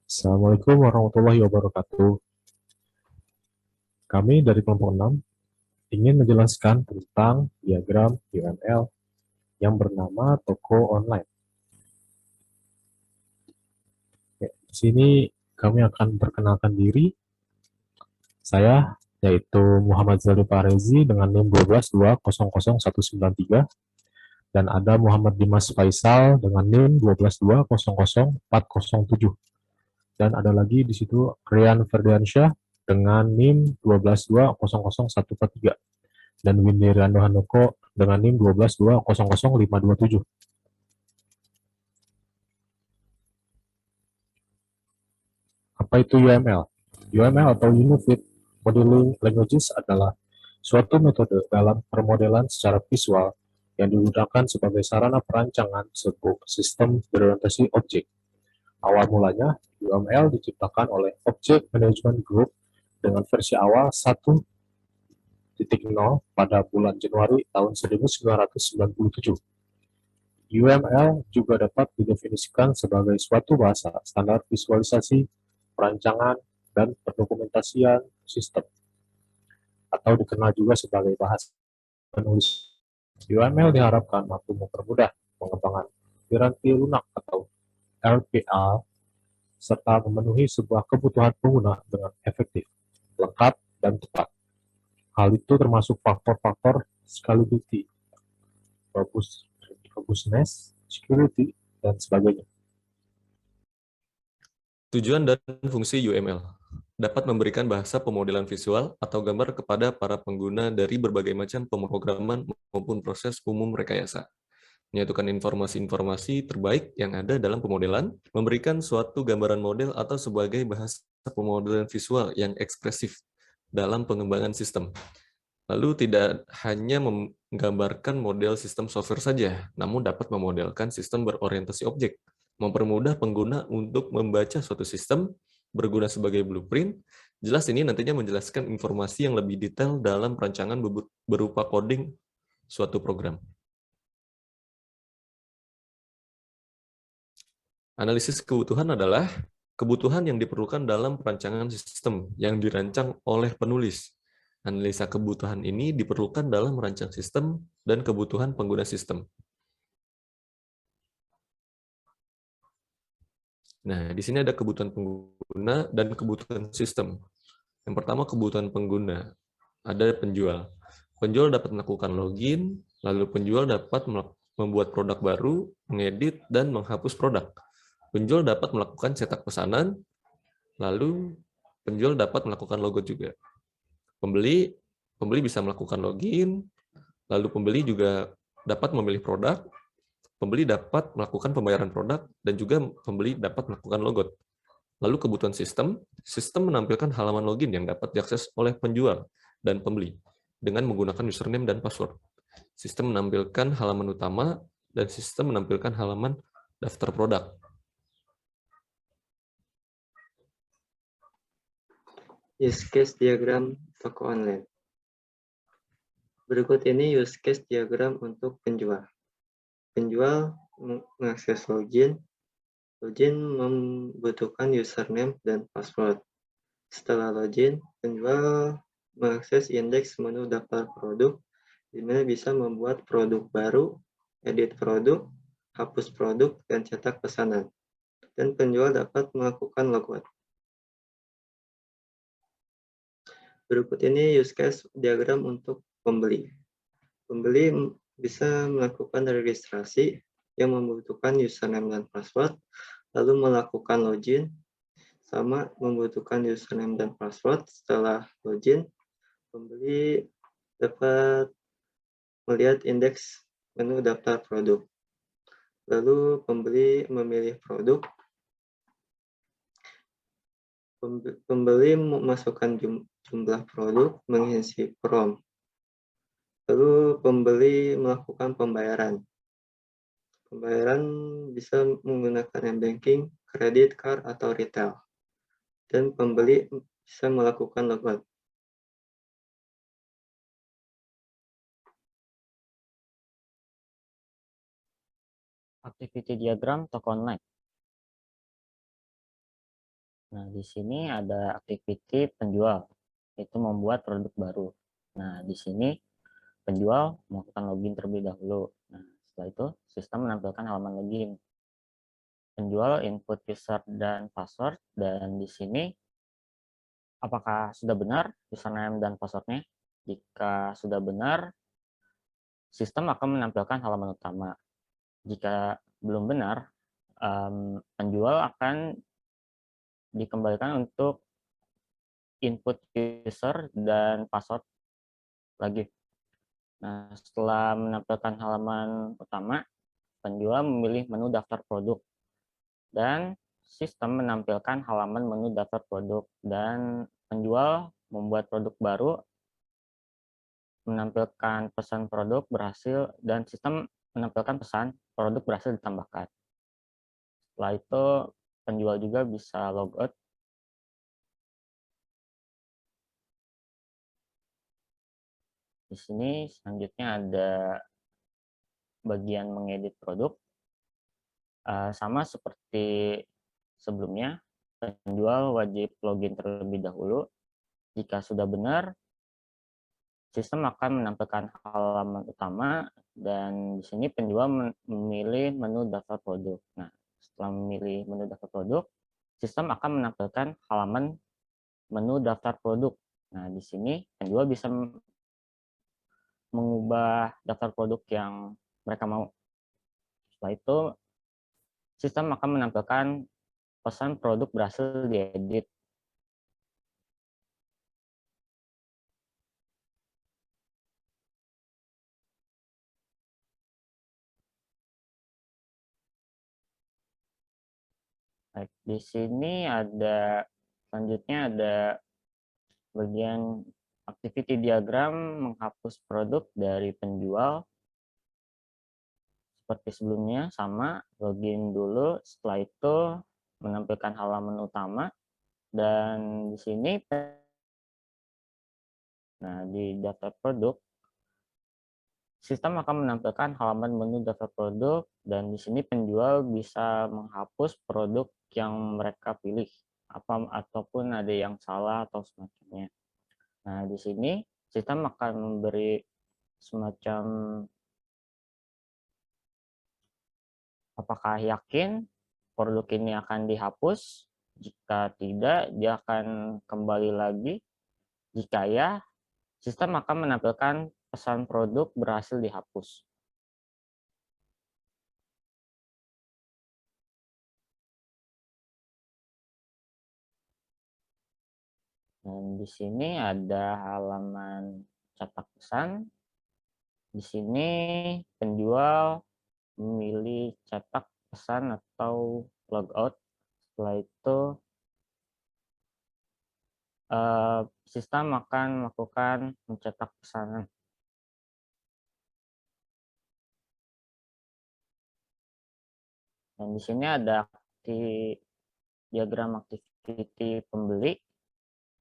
Assalamualaikum warahmatullahi wabarakatuh. Kami dari kelompok 6 ingin menjelaskan tentang diagram UML yang bernama toko online. Di sini kami akan perkenalkan diri. Saya yaitu Muhammad Zalif Parezi dengan NIM 12200193 dan ada Muhammad Dimas Faisal dengan NIM 12200407 dan ada lagi di situ Rian Ferdiansyah dengan NIM 12200143 dan Windy Riando Handoko dengan NIM 12200527. Apa itu UML? UML atau Unified Modeling Languages adalah suatu metode dalam permodelan secara visual yang digunakan sebagai sarana perancangan sebuah sistem berorientasi objek. Awal mulanya, UML diciptakan oleh Object Management Group dengan versi awal 1.0 pada bulan Januari tahun 1997. UML juga dapat didefinisikan sebagai suatu bahasa standar visualisasi, perancangan, dan pendokumentasian sistem, atau dikenal juga sebagai bahasa penulis. UML diharapkan mampu mempermudah pengembangan piranti lunak atau RPA, serta memenuhi sebuah kebutuhan pengguna dengan efektif, lengkap, dan tepat. Hal itu termasuk faktor-faktor scalability, robustness, security, dan sebagainya. Tujuan dan fungsi UML dapat memberikan bahasa pemodelan visual atau gambar kepada para pengguna dari berbagai macam pemrograman maupun proses umum rekayasa, menyatukan informasi-informasi terbaik yang ada dalam pemodelan, memberikan suatu gambaran model atau sebagai bahasa pemodelan visual yang ekspresif dalam pengembangan sistem. Lalu tidak hanya menggambarkan model sistem software saja, namun dapat memodelkan sistem berorientasi objek, mempermudah pengguna untuk membaca suatu sistem, berguna sebagai blueprint. Jelas ini nantinya menjelaskan informasi yang lebih detail dalam perancangan berupa coding suatu program. Analisis kebutuhan adalah kebutuhan yang diperlukan dalam perancangan sistem yang dirancang oleh penulis. Analisa kebutuhan ini diperlukan dalam merancang sistem dan kebutuhan pengguna sistem. Nah, di sini ada kebutuhan pengguna dan kebutuhan sistem. Yang pertama, kebutuhan pengguna. Ada penjual. Penjual dapat melakukan login, lalu penjual dapat membuat produk baru, mengedit, dan menghapus produk. Penjual dapat melakukan cetak pesanan, lalu penjual dapat melakukan logo juga. Pembeli bisa melakukan login, lalu pembeli juga dapat memilih produk, pembeli dapat melakukan pembayaran produk, dan juga pembeli dapat melakukan logout. Lalu kebutuhan sistem menampilkan halaman login yang dapat diakses oleh penjual dan pembeli dengan menggunakan username dan password. Sistem menampilkan halaman utama, dan sistem menampilkan halaman daftar produk. Use case diagram toko online. Berikut ini use case diagram untuk penjual. Penjual mengakses login. Login membutuhkan username dan password. Setelah login, penjual mengakses indeks menu daftar produk, di mana bisa membuat produk baru, edit produk, hapus produk, dan cetak pesanan. Dan penjual dapat melakukan logout. Berikut ini use case diagram untuk pembeli. Pembeli bisa melakukan registrasi yang membutuhkan username dan password, lalu melakukan login, sama membutuhkan username dan password. Setelah login, pembeli dapat melihat indeks menu daftar produk. Lalu pembeli memilih produk. Pembeli memasukkan jumlah produk, mengisi prompt. Lalu pembeli melakukan pembayaran. Pembayaran bisa menggunakan m-banking, kredit card, atau retail. Dan pembeli bisa melakukan logout. Activity diagram toko online. Nah, di sini ada activity penjual, itu membuat produk baru. Nah, di sini penjual melakukan login terlebih dahulu. Nah, setelah itu sistem menampilkan halaman login. Penjual input user dan password, dan di sini apakah sudah benar username dan passwordnya? Jika sudah benar, sistem akan menampilkan halaman utama. Jika belum benar, penjual akan dikembalikan untuk input user dan password lagi. Nah, setelah menampilkan halaman utama, penjual memilih menu daftar produk, dan sistem menampilkan halaman menu daftar produk, dan penjual membuat produk baru, menampilkan pesan produk berhasil, dan sistem menampilkan pesan produk berhasil ditambahkan. Setelah itu, penjual juga bisa logout. Di sini selanjutnya ada bagian mengedit produk. Sama seperti sebelumnya, penjual wajib login terlebih dahulu. Jika sudah benar, sistem akan menampilkan halaman utama, dan di sini penjual memilih menu daftar produk. Nah, setelah memilih menu daftar produk, sistem akan menampilkan halaman menu daftar produk. Nah, di sini penjual bisa mengubah daftar produk yang mereka mau. Setelah itu, sistem akan menampilkan pesan produk berhasil diedit. Baik, di sini ada selanjutnya ada bagian activity diagram menghapus produk dari penjual. Seperti sebelumnya, sama, login dulu, setelah itu menampilkan halaman utama, dan di sini, nah di daftar produk, sistem akan menampilkan halaman menu daftar produk, dan di sini penjual bisa menghapus produk yang mereka pilih, ataupun ada yang salah atau semacamnya. Nah, di sini sistem akan memberi semacam apakah yakin produk ini akan dihapus? Jika tidak, dia akan kembali lagi. Jika ya, sistem akan menampilkan pesan produk berhasil dihapus. Dan di sini ada halaman cetak pesan. Di sini penjual memilih cetak pesan atau logout. Setelah itu, sistem akan melakukan mencetak pesanan. Dan di sini ada diagram activity pembeli.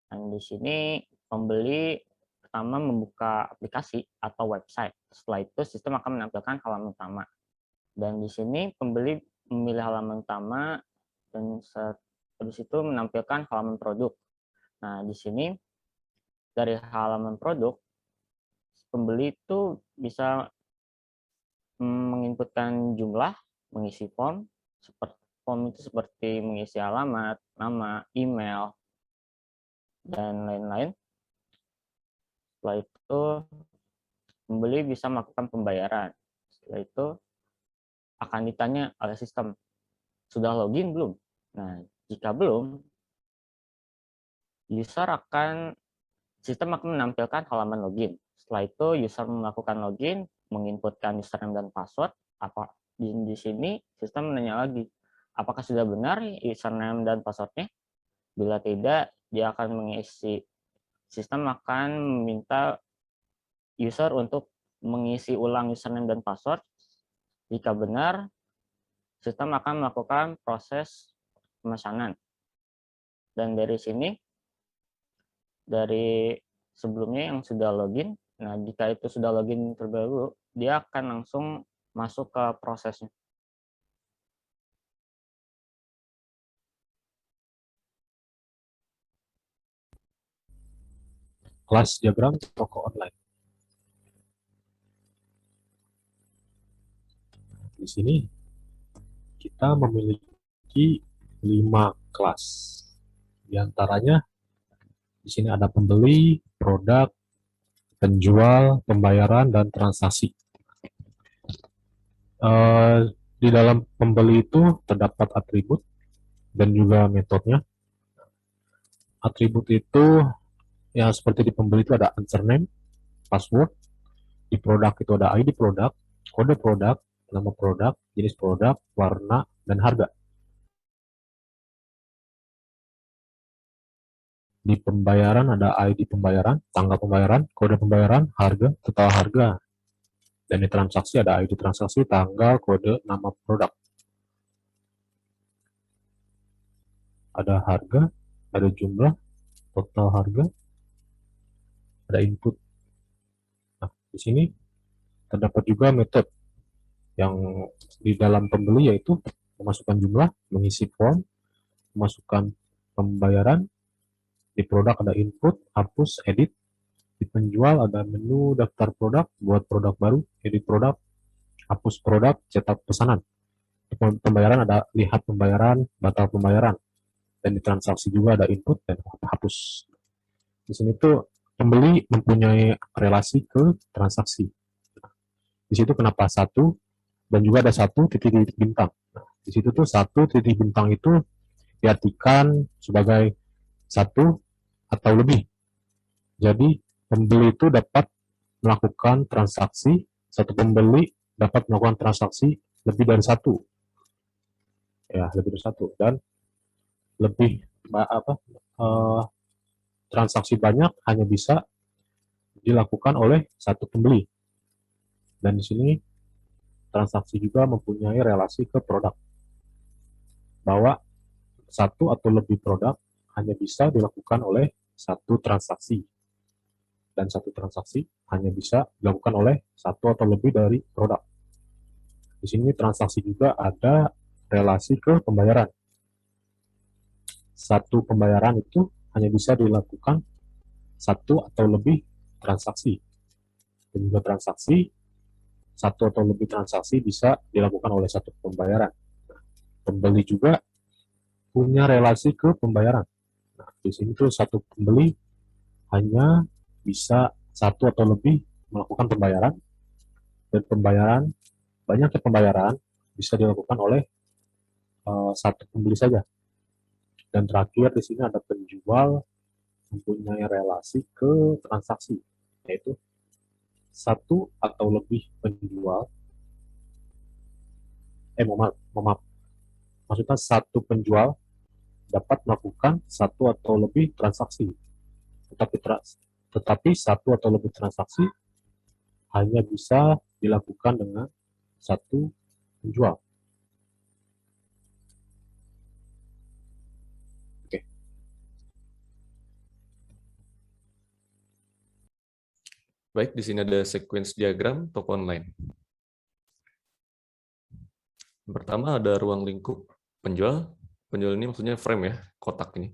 Dan di sini pembeli pertama membuka aplikasi atau website. Setelah itu sistem akan menampilkan halaman utama. Dan di sini pembeli memilih halaman utama, dan habis itu menampilkan halaman produk. Nah, di sini dari halaman produk, pembeli itu bisa menginputkan jumlah, mengisi form, itu seperti mengisi alamat, nama, email, dan lain-lain. Setelah itu, pembeli bisa melakukan pembayaran. Setelah itu, akan ditanya oleh sistem, sudah login belum? Nah, jika belum, sistem akan menampilkan halaman login. Setelah itu, user melakukan login, menginputkan username dan password. Di sini, sistem menanya lagi, apakah sudah benar username dan passwordnya? Bila tidak, dia akan sistem akan meminta user untuk mengisi ulang username dan password. Jika benar, sistem akan melakukan proses pemesanan. Dan dari sini, dari sebelumnya yang sudah login, nah jika itu sudah login terlebih dahulu, dia akan langsung masuk ke prosesnya. kelas diagram toko online. Di sini kita memiliki 5 kelas. Di antaranya di sini ada pembeli, produk, penjual, pembayaran, dan transaksi. Di dalam pembeli itu terdapat atribut dan juga metodenya. Atribut itu yang seperti di pembeli itu ada username, password. Di produk itu ada ID produk, kode produk, nama produk, jenis produk, warna, dan harga. Di pembayaran ada ID pembayaran, tanggal pembayaran, kode pembayaran, harga, total harga. Dan di transaksi ada ID transaksi, tanggal, kode, nama produk. Ada harga, ada jumlah, total harga, ada input. Nah, di sini terdapat juga metode yang di dalam pembeli, yaitu memasukkan jumlah, mengisi form, memasukkan pembayaran. Di produk ada input, hapus, edit. Di penjual ada menu daftar produk, buat produk baru, edit produk, hapus produk, cetak pesanan. Di pembayaran ada lihat pembayaran, batal pembayaran. Dan di transaksi juga ada input dan hapus. Di sini tuh pembeli mempunyai relasi ke transaksi. Di situ kenapa satu, dan juga ada satu titik bintang. Di situ tuh satu titik bintang itu diartikan sebagai satu atau lebih. Jadi pembeli itu dapat melakukan transaksi, satu pembeli dapat melakukan transaksi lebih dari satu. Ya, lebih dari satu. Dan lebih transaksi banyak hanya bisa dilakukan oleh satu pembeli. Dan di sini transaksi juga mempunyai relasi ke produk. Bahwa satu atau lebih produk hanya bisa dilakukan oleh satu transaksi. Dan satu transaksi hanya bisa dilakukan oleh satu atau lebih dari produk. Di sini transaksi juga ada relasi ke pembayaran. Satu pembayaran itu hanya bisa dilakukan satu atau lebih transaksi. Dan juga transaksi, satu atau lebih transaksi bisa dilakukan oleh satu pembayaran. Pembeli juga punya relasi ke pembayaran. Nah, di sini tuh satu pembeli hanya bisa satu atau lebih melakukan pembayaran, dan pembayaran, banyaknya pembayaran bisa dilakukan oleh satu pembeli saja. Dan terakhir di sini ada penjual mempunyai relasi ke transaksi, yaitu satu atau lebih penjual, maaf, maksudnya satu penjual dapat melakukan satu atau lebih transaksi, tetapi satu atau lebih transaksi hanya bisa dilakukan dengan satu penjual. Oke. Baik, di sini ada sequence diagram toko online. Yang pertama ada ruang lingkup penjual. Penjual ini maksudnya frame ya, kotak ini.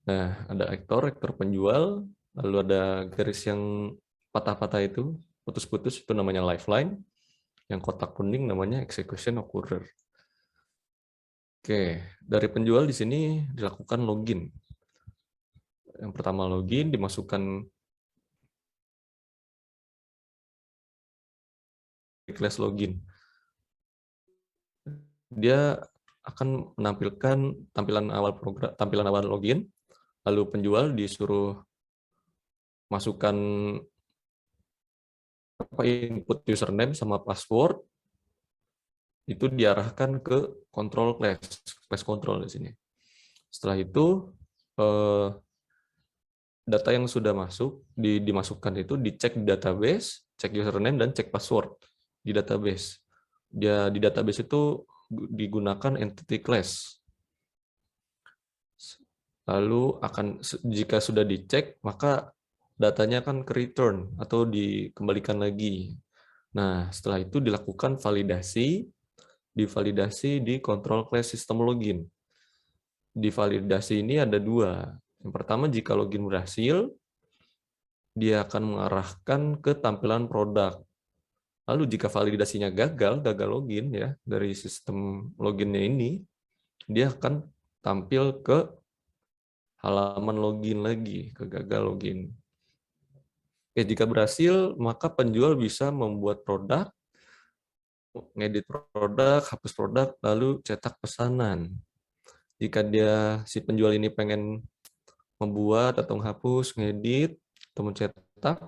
Nah, ada aktor penjual, lalu ada garis yang patah-patah itu, putus-putus, itu namanya lifeline. Yang kotak kuning namanya execution occurrer. Oke, dari penjual di sini dilakukan login. Yang pertama login, dimasukkan class login. Dia akan menampilkan tampilan awal login, lalu penjual disuruh masukkan input username sama password, itu diarahkan ke control class control di sini. Setelah itu data yang sudah masuk dimasukkan itu dicek di database, cek username dan cek password di database. Di database itu digunakan entity class. Lalu jika sudah dicek, maka datanya akan ke return atau dikembalikan lagi. Nah, setelah itu dilakukan validasi, divalidasi di control class system login. Di validasi ini ada dua. Yang pertama, jika login berhasil, dia akan mengarahkan ke tampilan produk. Lalu jika validasinya gagal login ya dari sistem loginnya ini, dia akan tampil ke halaman login lagi, ke gagal login. Oke, jika berhasil, maka penjual bisa membuat produk, ngedit produk, hapus produk, lalu cetak pesanan. Jika si penjual ini pengen membuat atau menghapus, ngedit, atau mencetak,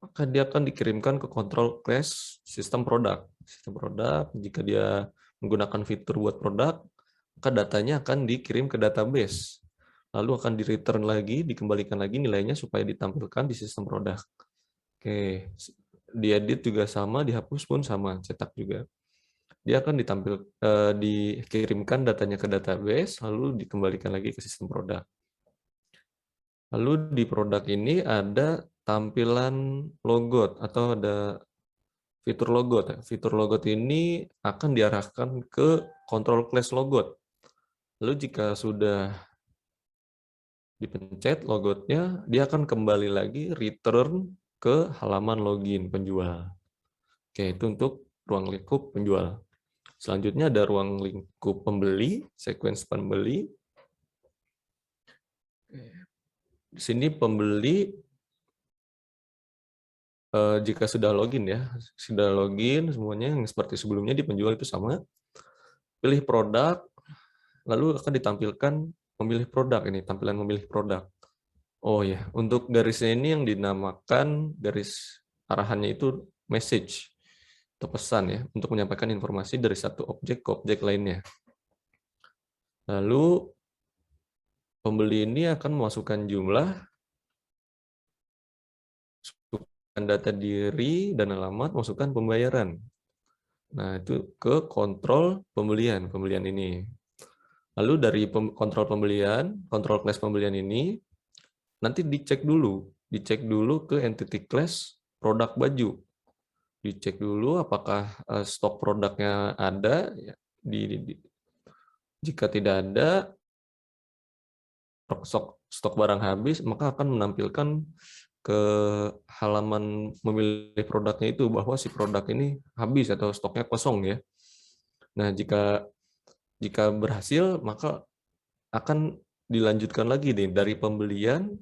maka dia akan dikirimkan ke control class sistem produk. Sistem produk, jika dia menggunakan fitur buat produk, maka datanya akan dikirim ke database. Lalu akan di-return lagi, dikembalikan lagi nilainya supaya ditampilkan di sistem produk. Oke, diedit juga sama, dihapus pun sama, cetak juga. Dia akan dikirimkan datanya ke database, lalu dikembalikan lagi ke sistem produk. Lalu di produk ini ada tampilan logot atau ada fitur logot. Fitur logot ini akan diarahkan ke control class logot. Lalu jika sudah dipencet logotnya, dia akan kembali lagi return ke halaman login penjual. Oke, itu untuk ruang lingkup penjual. Selanjutnya ada ruang lingkup pembeli, sequence pembeli. Di sini pembeli jika sudah login ya, sudah login semuanya yang seperti sebelumnya di penjual itu sama. Pilih produk, lalu akan ditampilkan memilih produk ini, tampilan memilih produk. Oh ya, untuk garisnya ini yang dinamakan garis arahannya itu message atau pesan ya, untuk menyampaikan informasi dari satu objek ke objek lainnya. Lalu pembeli ini akan memasukkan jumlah, masukkan data diri dan alamat, masukkan pembayaran. Nah, itu ke kontrol pembelian ini. Lalu dari kontrol pembelian, kontrol class pembelian ini, nanti dicek dulu ke entity class produk baju. Dicek dulu apakah stok produknya ada. Jika tidak ada, stok barang habis, maka akan menampilkan ke halaman memilih produknya itu bahwa si produk ini habis atau stoknya kosong ya. Nah, jika berhasil, maka akan dilanjutkan lagi nih dari pembelian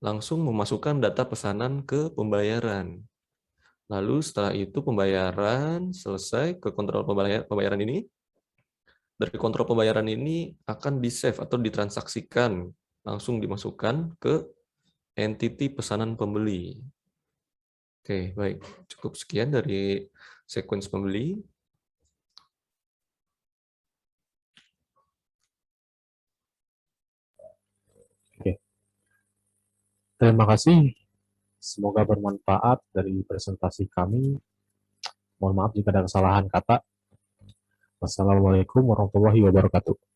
langsung memasukkan data pesanan ke pembayaran. Lalu setelah itu pembayaran selesai ke kontrol pembayaran ini. Dari kontrol pembayaran ini akan di-save atau ditransaksikan, langsung dimasukkan ke entity pesanan pembeli. Oke, baik. Cukup sekian dari sequence pembeli. Oke. Terima kasih. Semoga bermanfaat dari presentasi kami. Mohon maaf jika ada kesalahan kata. Wassalamualaikum warahmatullahi wabarakatuh.